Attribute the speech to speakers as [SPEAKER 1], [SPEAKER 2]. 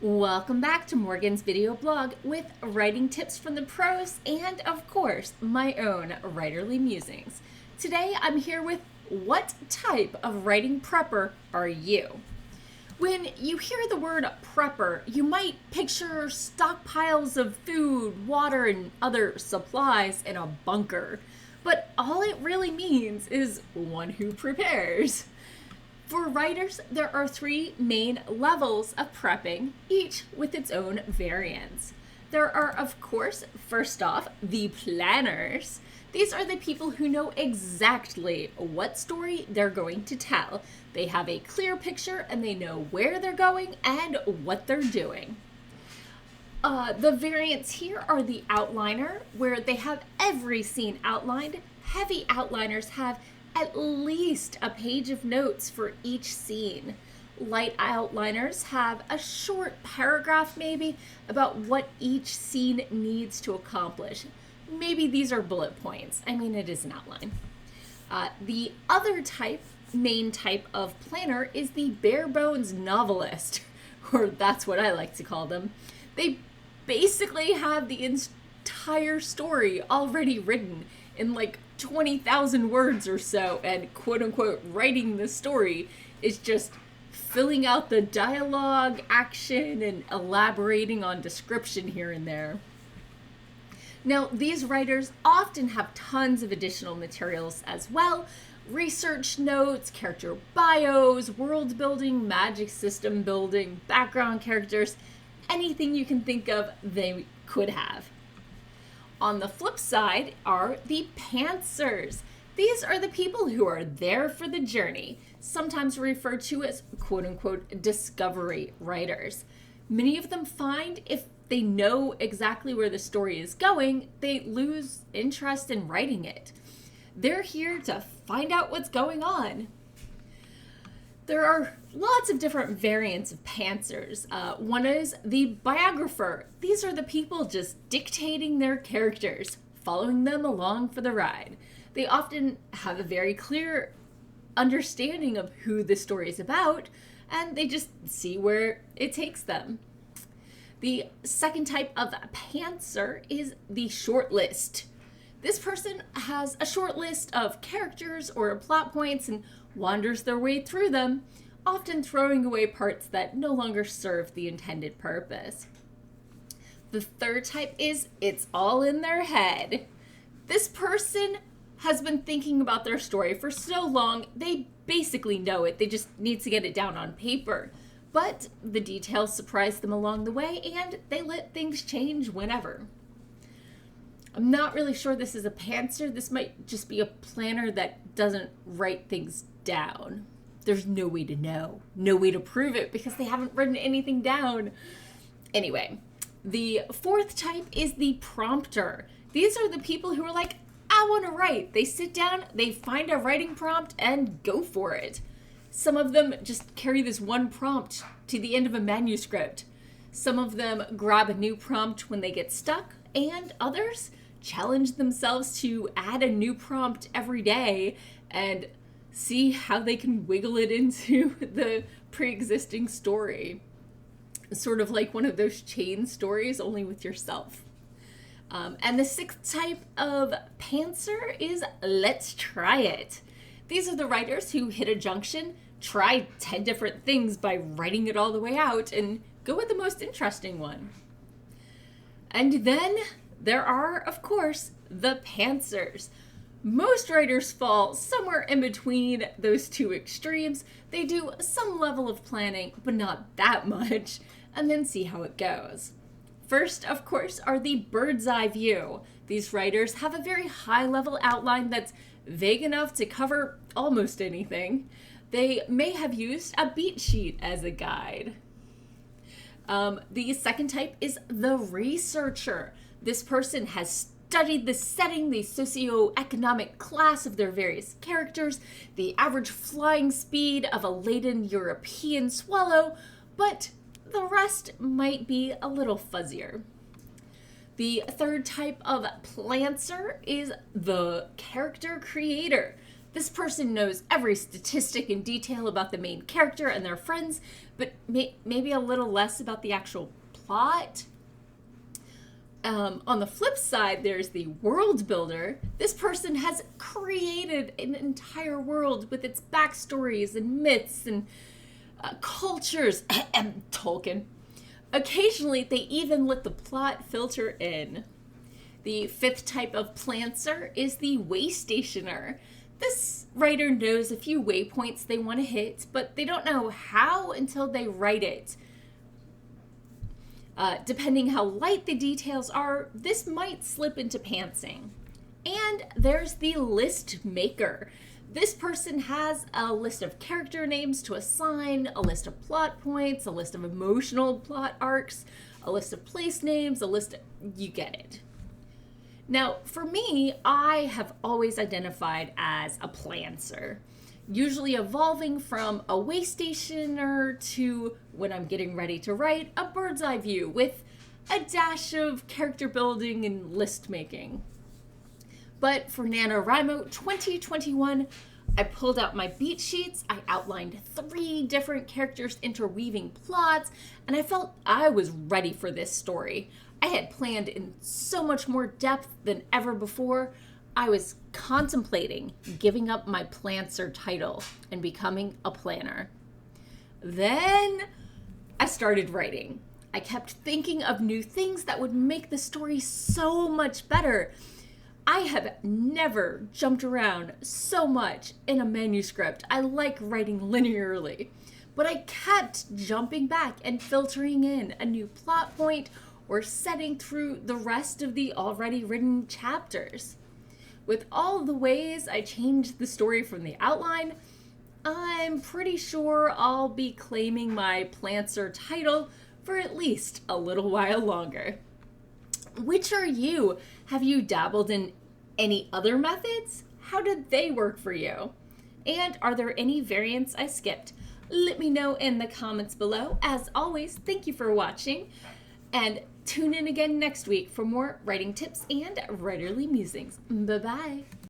[SPEAKER 1] Welcome back to Morgan's video blog with writing tips from the pros and, of course, my own writerly musings. Today I'm here with what type of writing prepper are you? When you hear the word prepper, you might picture stockpiles of food, water, and other supplies in a bunker. But all it really means is one who prepares. For writers, there are three main levels of prepping, each with its own variants. There are, of course, first off, the planners. These are the people who know exactly what story they're going to tell. They have a clear picture and they know where they're going and what they're doing. The variants here are the outliner, where they have every scene outlined. Heavy outliners have at least a page of notes for each scene. Light outliners have a short paragraph, maybe, about what each scene needs to accomplish. Maybe these are bullet points. I mean, it is an outline. The other main type of planner is the bare bones novelist, or that's what I like to call them. They basically have the entire story already written in like 20,000 words or so, and quote unquote writing the story is just filling out the dialogue, action, and elaborating on description here and there. Now, these writers often have tons of additional materials as well: research notes, character bios, world building, magic system building, background characters, anything you can think of they could have. On the flip side are the pantsers. These are the people who are there for the journey, sometimes referred to as quote-unquote discovery writers. Many of them find if they know exactly where the story is going, they lose interest in writing it. They're here to find out what's going on. There are lots of different variants of pantsers. One is the biographer. These are the people just dictating their characters, following them along for the ride. They often have a very clear understanding of who the story is about, and they just see where it takes them. The second type of pantser is the shortlist. This person has a short list of characters or plot points and wanders their way through them, often throwing away parts that no longer serve the intended purpose. The third type is it's all in their head. This person has been thinking about their story for so long, they basically know it. They just need to get it down on paper. But the details surprise them along the way, and they let things change whenever. I'm not really sure this is a pantser. This might just be a planner that doesn't write things down. There's no way to know, no way to prove it because they haven't written anything down. Anyway, the fourth type is the prompter. These are the people who are like, I want to write. They sit down, they find a writing prompt and go for it. Some of them just carry this one prompt to the end of a manuscript. Some of them grab a new prompt when they get stuck, and others challenge themselves to add a new prompt every day and see how they can wiggle it into the pre-existing story. Sort of like one of those chain stories, only with yourself. And the sixth type of pantser is let's try it. These are the writers who hit a junction, try 10 different things by writing it all the way out, and go with the most interesting one. And then there are, of course, the pantsers. Most writers fall somewhere in between those two extremes. They do some level of planning, but not that much, and then see how it goes. First, of course, are the bird's eye view. These writers have a very high level outline that's vague enough to cover almost anything. They may have used a beat sheet as a guide. The second type is the researcher. This person has studied the setting, the socioeconomic class of their various characters, the average flying speed of a laden European swallow, but the rest might be a little fuzzier. The third type of plantser is the character creator. This person knows every statistic and detail about the main character and their friends, but maybe a little less about the actual plot. On the flip side, there's the world builder. This person has created an entire world with its backstories and myths and cultures. Tolkien. Occasionally, they even let the plot filter in. The fifth type of plancer is the waystationer. This writer knows a few waypoints they want to hit, but they don't know how until they write it. Depending how light the details are, this might slip into pantsing. And there's the list maker. This person has a list of character names to assign, a list of plot points, a list of emotional plot arcs, a list of place names, you get it. Now, for me, I have always identified as a plancer, usually evolving from a waystationer to, when I'm getting ready to write, a bird's eye view with a dash of character building and list making. But for NaNoWriMo 2021, I pulled out my beat sheets, I outlined 3 different characters interweaving plots, and I felt I was ready for this story. I had planned in so much more depth than ever before. I was contemplating giving up my plancer title and becoming a planner. Then I started writing. I kept thinking of new things that would make the story so much better. I have never jumped around so much in a manuscript. I like writing linearly, but I kept jumping back and filtering in a new plot point or setting through the rest of the already written chapters. With all the ways I changed the story from the outline, I'm pretty sure I'll be claiming my plancer title for at least a little while longer. Which are you? Have you dabbled in any other methods? How did they work for you? And are there any variants I skipped? Let me know in the comments below. As always, thank you for watching, and tune in again next week for more writing tips and writerly musings. Bye-bye.